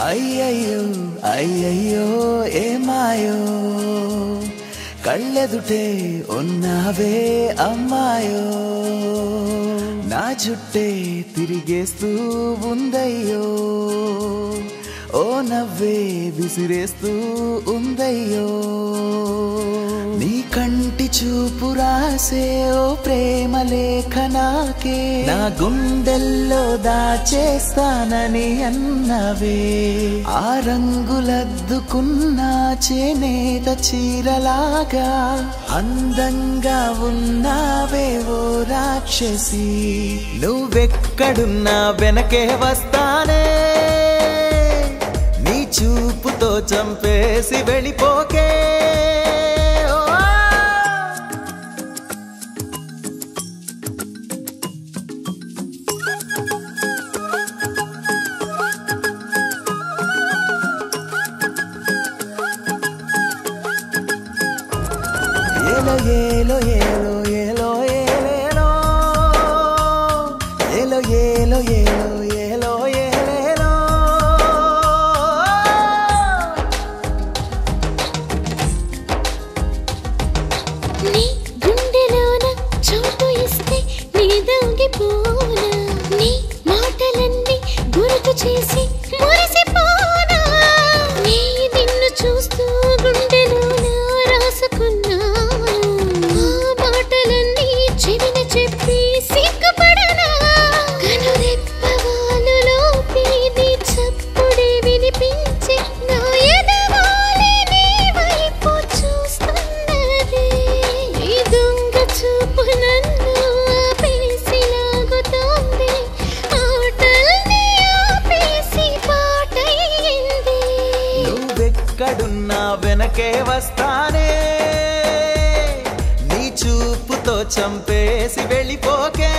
అయ్యయ్యో అయ్యయ్యో ఏమాయో కళ్ళెదుటే ఉన్నావే అమ్మాయో నా జుట్టే తిరిగేస్తూ ఉందయ్యో ఓ నవ్వే విసిరేస్తూ ఉందయ్యో నీ కంటి చూపు రాసే ఓ ప్రేమ లేఖ నాకే నా గుండెల్లో దాచేస్తానని అన్నవే ఆ రంగులద్దుకున్న చేనేత చీరలాగా అందంగా ఉన్నావే ఓ రాక్షసి నువ్వెక్కడున్నా వెనకే వస్తానే నీ చూపుతో చంపేసి వెళ్ళిపోకే Yelo, yelo, yelo, yelo, yelo, yelo, yelo, yelo, yelo. నీ గుండెలోన చోటు ఇస్తే నీ దొంగిపోనా నీ మాటలన్నీ గుర్తు చేసి మురిసిపోనా నీ నిన్ను చూస్తూ గుండెలోన రాసుకున్నా చెప్పి సిగ్గుపడనా కనురెప్పవాలులో పీది చప్పుడే వినిపించి నా ఎదవాలే నీ వైపు చూస్తున్నది నీ దొంగ చూపు నన్ను ఆపేసి లాగుతోంది ఆటల్ని ఆపేసి పాటయింది నువ్వెక్కడున్నా వెనకే వస్తానే చూపుతో చంపేసి వెళ్ళిపోకే